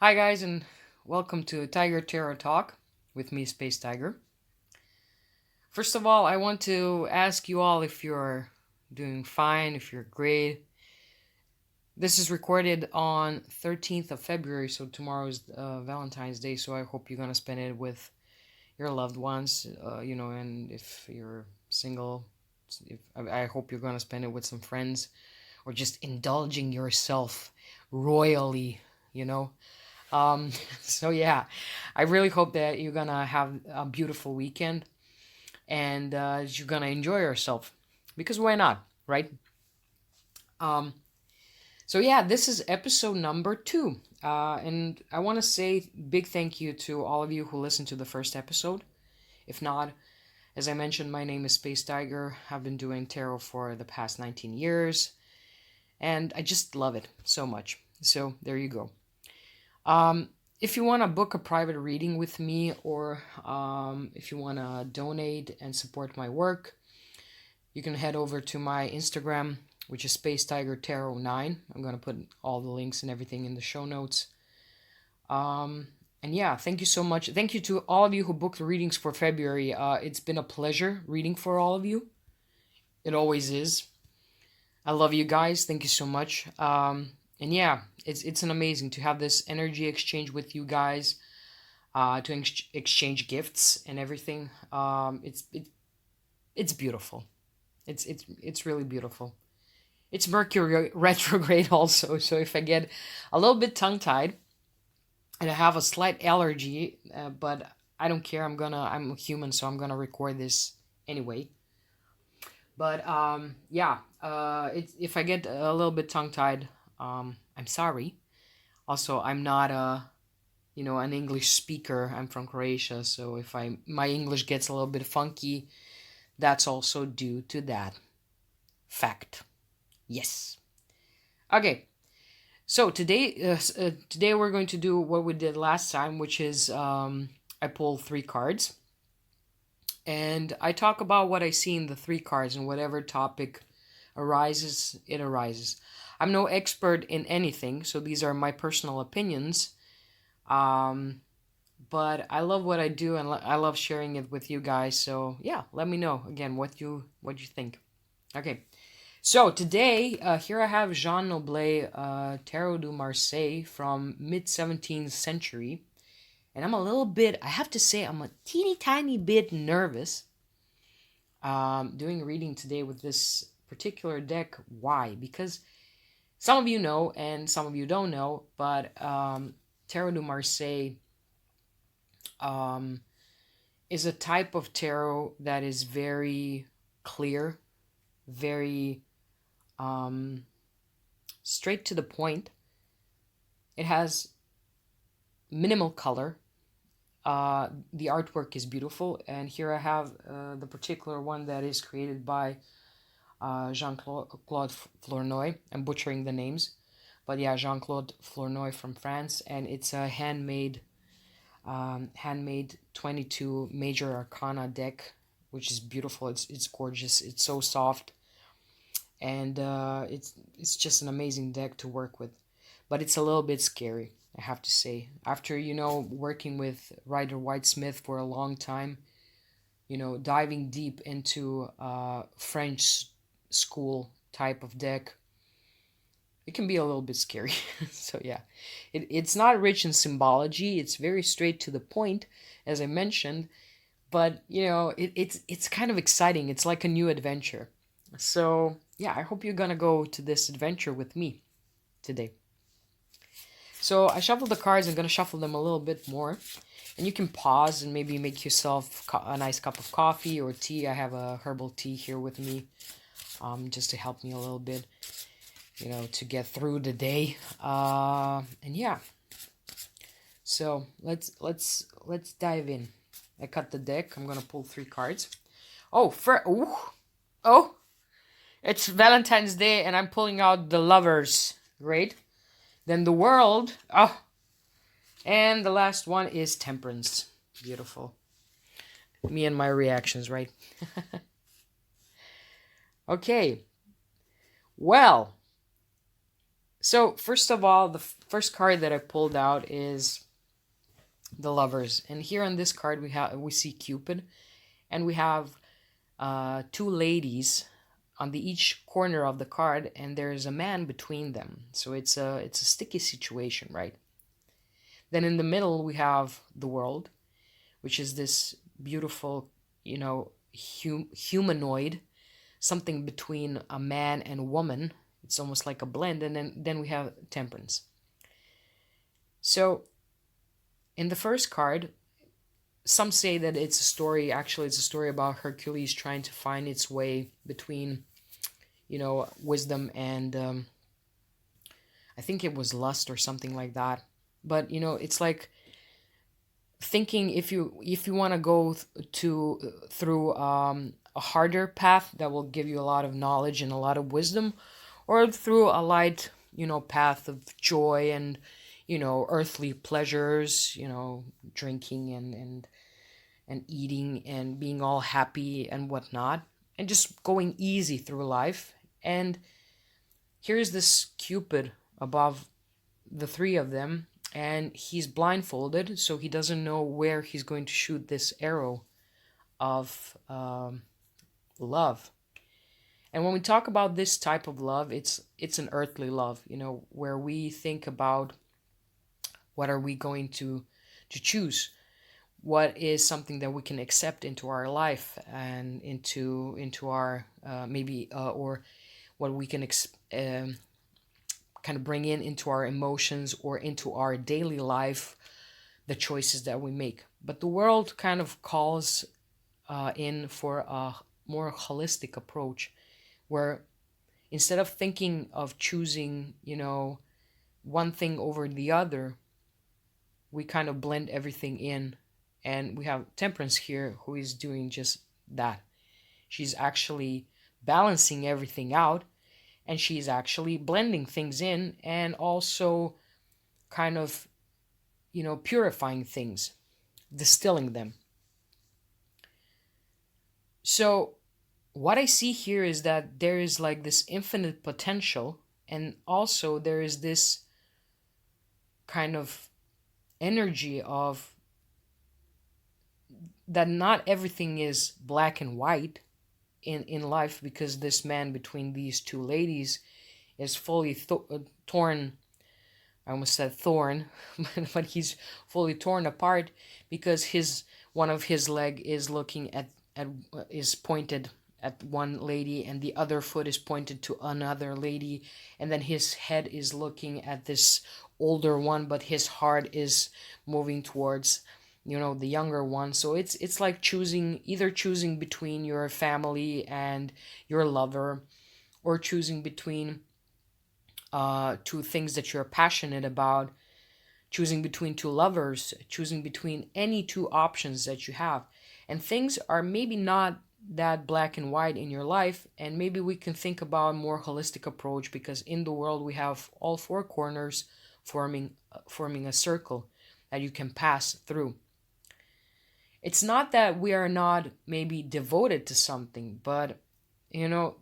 Hi, guys, and welcome to Tiger Tarot Talk with me, Space Tiger. First of all, I want to ask you all if you're doing fine, if you're great. This is recorded on 13th of February, so tomorrow is Valentine's Day, so I hope you're going to spend it with your loved ones, and if you're single, I hope you're going to spend it with some friends or just indulging yourself royally, you know. Um, so yeah, I really hope that you're gonna have a beautiful weekend and you're gonna enjoy yourself because why not, right? Um, so yeah, this is episode number 2, and I want to say big thank you to all of you who listened to the first episode. If not, as I mentioned, my name is Space Tiger. I've been doing tarot for the past 19 years, and I just love it so much. So there you go. Um, if you want to book a private reading with me, or if you want to donate and support my work, you can head over to my Instagram, which is Space Tiger Tarot 9. I'm going to put all the links and everything in the show notes. And yeah, thank you so much. Thank you to all of you who booked readings for February. It's been a pleasure reading for all of you. It always is. I love you guys. Thank you so much. And yeah, it's an amazing to have this energy exchange with you guys, to exchange gifts and everything. It's beautiful. It's really beautiful. It's Mercury retrograde also, so if I get a little bit tongue tied and I have a slight allergy, but I don't care. I'm a human, so I'm gonna record this anyway. But yeah, if I get a little bit tongue tied, I'm sorry. Also, I'm not an English speaker. I'm from Croatia, so if my English gets a little bit funky, that's also due to that fact. Yes. Okay. So today we're going to do what we did last time, which is I pull 3 cards and I talk about what I see in the 3 cards, and whatever topic arises, it arises. I'm no expert in anything, so these are my personal opinions. Um, but I love what I do, and I love sharing it with you guys. So yeah, let me know again what you think. Okay, so today here I have Jean Noblet, Tarot du Marseille from mid 17th century, and I'm a little bit. I have to say I'm a teeny tiny bit nervous. Doing a reading today with this particular deck. Why? Because some of you know and some of you don't know, but Tarot du Marseille um, is a type of tarot that is very clear, very straight to the point. It has minimal color. The artwork is beautiful, and here I have the particular one that is created by Jean-Claude Flornoy. I'm butchering the names, but yeah, Jean-Claude Flornoy from France, and it's a handmade 22 major arcana deck, which is beautiful. It's gorgeous. It's so soft, and it's just an amazing deck to work with. But it's a little bit scary, I have to say. After working with Rider White Smith for a long time, diving deep into French school type of deck, it can be a little bit scary. So yeah, it's not rich in symbology. It's very straight to the point, as I mentioned. But it's kind of exciting. It's like a new adventure. So yeah, I hope you're gonna go to this adventure with me today. So I shuffled the cards. I'm gonna shuffle them a little bit more, and you can pause and maybe make yourself a nice cup of coffee or tea. I have a herbal tea here with me, just to help me a little bit, to get through the day. And yeah, so let's dive in. I cut the deck. I'm gonna pull 3 cards. Oh, it's Valentine's Day, and I'm pulling out the Lovers. Great. Then the World. Oh, and the last one is Temperance. Beautiful. Me and my reactions, right? Okay. Well, So first of all, the first card that I pulled out is the Lovers, and here on this card we see Cupid, and we have two ladies on the each corner of the card, and there's a man between them. So it's a sticky situation, right? Then in the middle we have the World, which is this beautiful, humanoid, something between a man and a woman. It's almost like a blend, and then we have Temperance. So in the first card, some say that it's a story. Actually, it's a story about Hercules trying to find its way between, wisdom and I think it was lust or something like that. But it's like thinking if you want to go through a harder path that will give you a lot of knowledge and a lot of wisdom, or through a light path of joy and earthly pleasures, drinking and eating and being all happy and whatnot, and just going easy through life. And here's this Cupid above the three of them, and he's blindfolded, so he doesn't know where he's going to shoot this arrow of love. And when we talk about this type of love, it's an earthly love, where we think about what are we going to choose, what is something that we can accept into our life and into our maybe or what we can kind of bring into our emotions or into our daily life, the choices that we make. But the World kind of calls in for a more holistic approach, where instead of thinking of choosing, one thing over the other, we kind of blend everything in. And we have Temperance here, who is doing just that. She's actually balancing everything out, and she's actually blending things in, and also kind of, purifying things, distilling them. So what I see here is that there is like this infinite potential, and also there is this kind of energy of that not everything is black and white in life, because this man between these two ladies is fully torn. I almost said thorn, but he's fully torn apart, because his one of his leg is looking at is pointed at one lady, and the other foot is pointed to another lady, and then his head is looking at this older one, but his heart is moving towards the younger one. So it's like choosing between your family and your lover, or choosing between two things that you're passionate about, choosing between two lovers, choosing between any two options that you have. And things are maybe not that black and white in your life, and maybe we can think about a more holistic approach, because in the World we have all four corners forming a circle that you can pass through. It's not that we are not maybe devoted to something, but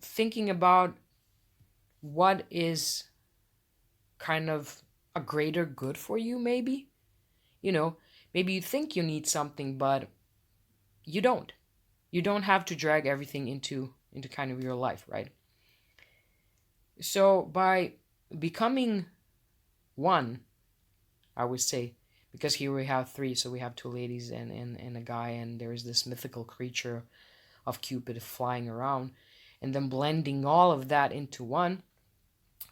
thinking about what is kind of a greater good for you, maybe. you know Maybe you think you need something, but you don't have to drag everything into kind of your life, right? So by becoming one, I would say, because here we have three, so we have two ladies and a guy, and there is this mythical creature of Cupid flying around, and then blending all of that into one,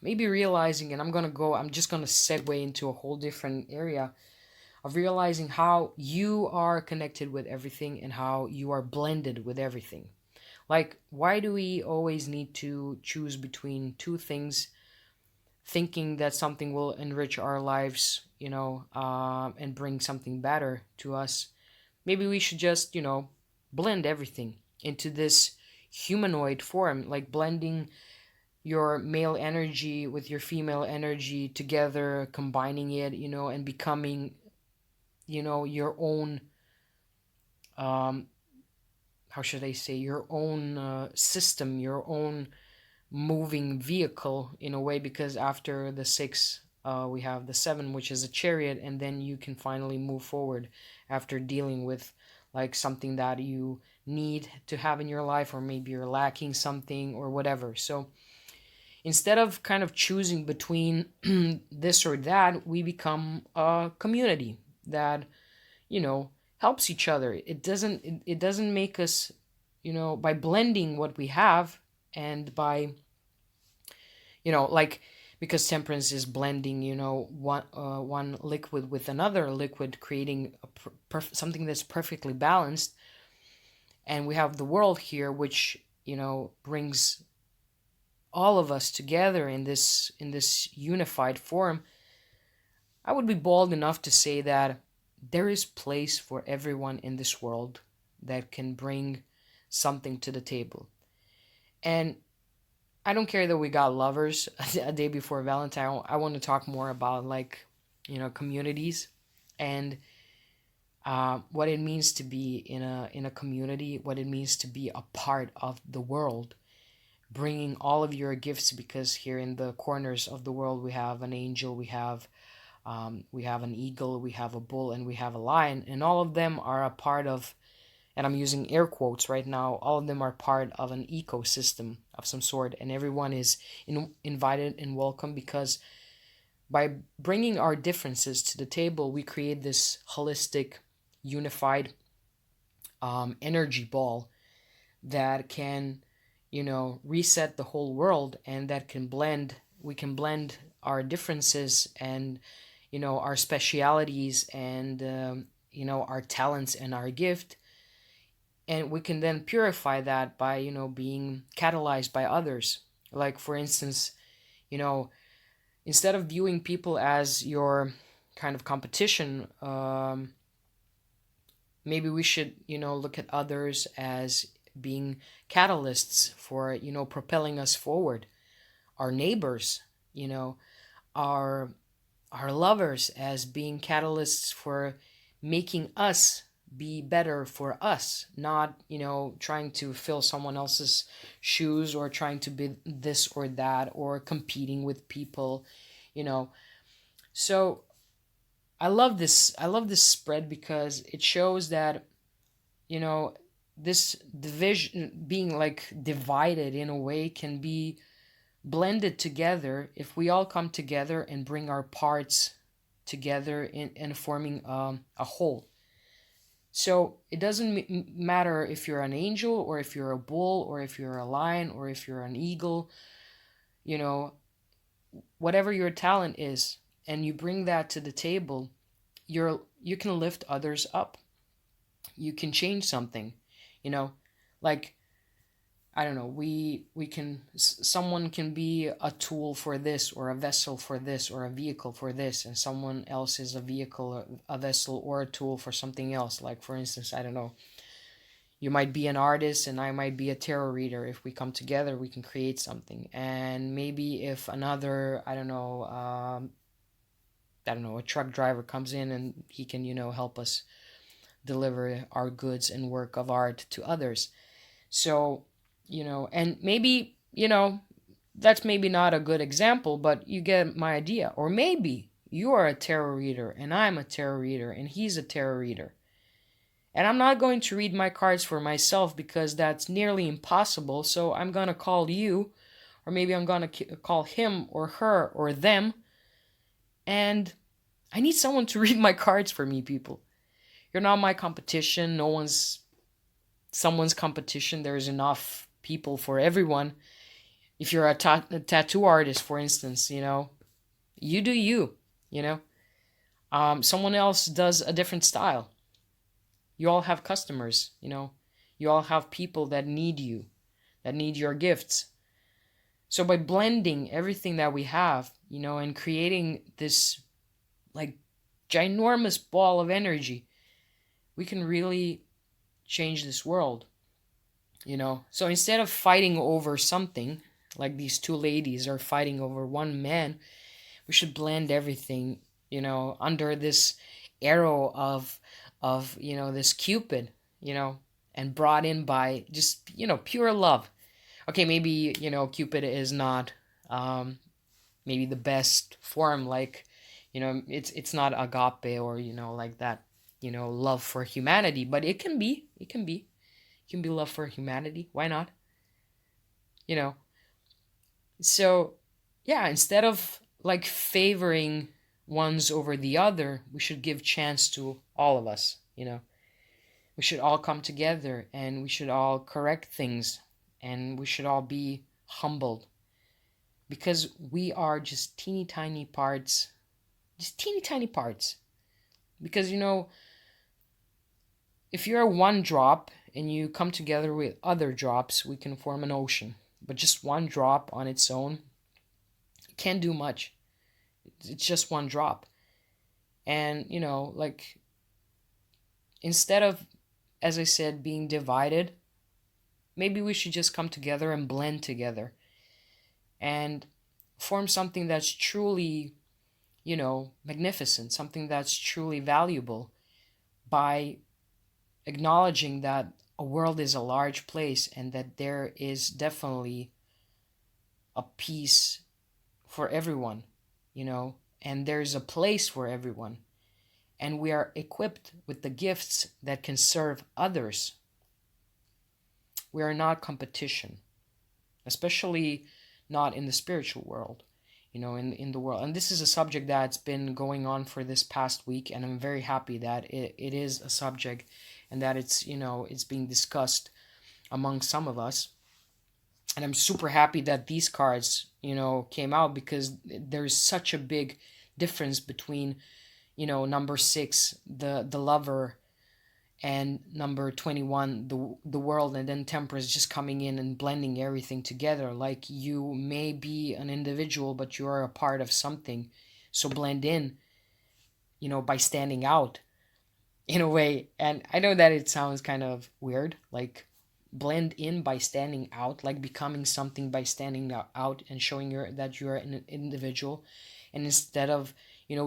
maybe realizing, and I'm just gonna segue into a whole different area of realizing how you are connected with everything and how you are blended with everything. Like, why do we always need to choose between two things, thinking that something will enrich our lives, and bring something better to us? Maybe we should just, blend everything into this humanoid form, like blending your male energy with your female energy together, combining it, and becoming, your own, um, how should I say, your own system, your own moving vehicle in a way, because after the six, we have the seven, which is a chariot, and then you can finally move forward after dealing with like something that you need to have in your life, or maybe you're lacking something or whatever. So instead of kind of choosing between this or that, we become a community that, you know, helps each other. It doesn't make us, by blending what we have, and by, like, because temperance is blending, one liquid with another liquid, creating something that's perfectly balanced. And we have the world here, which, brings all of us together in this unified form. I would be bold enough to say that there is place for everyone in this world that can bring something to the table. And I don't care that we got lovers a day before Valentine. I want to talk more about, like, communities, and what it means to be in a community, what it means to be a part of the world, bringing all of your gifts, because here in the corners of the world we have an angel, we have an eagle, we have a bull, and we have a lion, and all of them are a part of, and I'm using air quotes right now, all of them are part of an ecosystem of some sort, and everyone is invited and welcome, because by bringing our differences to the table, we create this holistic, unified energy ball that can, reset the whole world, and that can blend, we can blend our differences and, our specialities, and, our talents and our gift. And we can then purify that by, being catalyzed by others. Like, for instance, you know, instead of viewing people as your kind of competition, maybe we should, look at others as being catalysts for, propelling us forward. Our neighbors, our lovers as being catalysts for making us be better for us, not, trying to fill someone else's shoes, or trying to be this or that, or competing with people, you know. So I love this spread, because it shows that, you know, this division, being like divided in a way, can be blended together if we all come together and bring our parts together in forming a whole. So it doesn't matter if you're an angel, or if you're a bull, or if you're a lion, or if you're an eagle, you know, whatever your talent is, and you bring that to the table, you can lift others up. You can change something, you know, like, I don't know, we can, someone can be a tool for this, or a vessel for this, or a vehicle for this, and someone else is a vehicle, a vessel, or a tool for something else. Like, for instance, I don't know, you might be an artist and I might be a tarot reader. If we come together, we can create something. And maybe if another, I don't know, a truck driver comes in, and he can, help us deliver our goods and work of art to others. So, and maybe, that's maybe not a good example, but you get my idea. Or maybe you are a tarot reader and I'm a tarot reader and he's a tarot reader. And I'm not going to read my cards for myself, because that's nearly impossible. So I'm going to call you, or maybe I'm going to call him or her or them. And I need someone to read my cards for me, people. You're not my competition. No one's someone's competition. There's enough people for everyone. If you're a tattoo artist, for instance, you do you, someone else does a different style. You all have customers, you all have people that need you, that need your gifts. So by blending everything that we have, and creating this, like, ginormous ball of energy, we can really change this world, So instead of fighting over something, like these two ladies are fighting over one man, we should blend everything, under this arrow of this Cupid, and brought in by just, pure love. Okay, maybe, Cupid is not maybe the best form, like, it's not agape, or, like that, love for humanity, but it can be love for humanity. Why not? You know, so yeah, instead of like favoring ones over the other, we should give chance to all of us. We should all come together, and we should all correct things, and we should all be humbled, because we are just teeny tiny parts, just teeny tiny parts. Because, if you're one drop and you come together with other drops, we can form an ocean. But just one drop on its own can't do much. It's just one drop. And, like, instead of, as I said, being divided, maybe we should just come together and blend together and form something that's truly, magnificent, something that's truly valuable, by acknowledging that a world is a large place, and that there is definitely a piece for everyone, and there's a place for everyone. And we are equipped with the gifts that can serve others. We are not competition, especially not in the spiritual world, in the world. And this is a subject that's been going on for this past week, and I'm very happy that it is a subject, and that it's being discussed among some of us. And I'm super happy that these cards, came out, because there's such a big difference between, number 6, the lover, and number 21, the world, and then Temperance just coming in and blending everything together. Like, you may be an individual, but you are a part of something. So blend in, by standing out in a way. And I know that it sounds kind of weird, like blend in by standing out, like becoming something by standing out and showing that you're an individual. And instead of,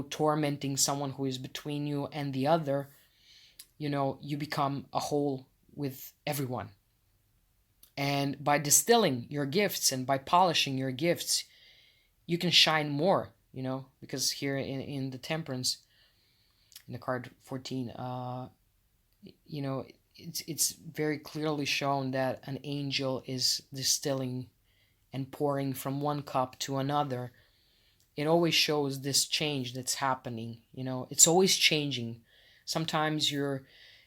tormenting someone who is between you and the other, you become a whole with everyone. And by distilling your gifts and by polishing your gifts, you can shine more, because here in the Temperance, in the card 14, it's very clearly shown that an angel is distilling and pouring from one cup to another. It always shows this change that's happening. It's always changing. Sometimes you're,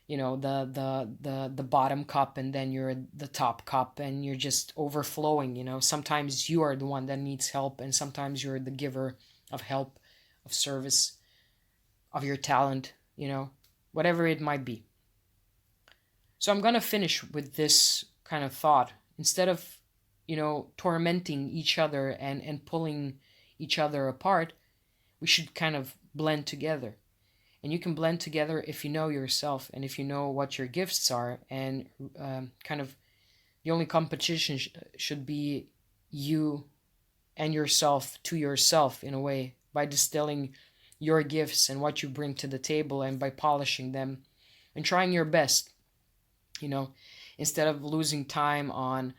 the bottom cup, and then you're the top cup, and you're just overflowing. Sometimes you are the one that needs help, and sometimes you're the giver of help, of service, of your talent, whatever it might be. So I'm going to finish with this kind of thought. Instead of, tormenting each other and pulling each other apart, we should kind of blend together. And you can blend together if you know yourself, and if you know what your gifts are. And kind of the only competition should be you and yourself to yourself, in a way, by distilling your gifts and what you bring to the table, and by polishing them and trying your best, instead of losing time on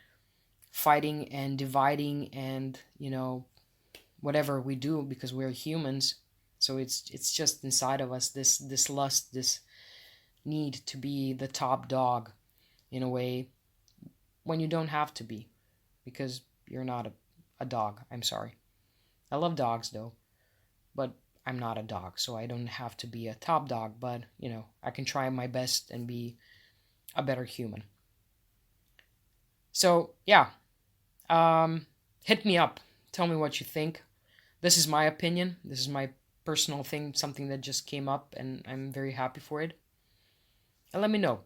fighting and dividing and, whatever we do, because we're humans. So it's just inside of us, this lust, this need to be the top dog, in a way, when you don't have to be, because you're not a dog. I'm sorry. I love dogs though, but I'm not a dog, so I don't have to be a top dog. But I can try my best and be a better human. So yeah, hit me up. Tell me what you think. This is my opinion. This is my personal thing, something that just came up, and I'm very happy for it. And let me know.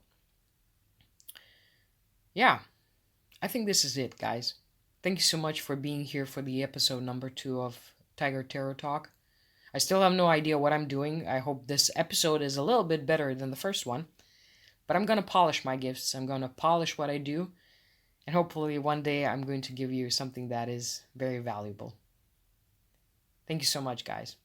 Yeah, I think this is it, guys. Thank you so much for being here for the episode number 2 of Tiger Tarot Talk. I still have no idea what I'm doing. I hope this episode is a little bit better than the first one. But I'm going to polish my gifts. I'm going to polish what I do. And hopefully one day I'm going to give you something that is very valuable. Thank you so much, guys.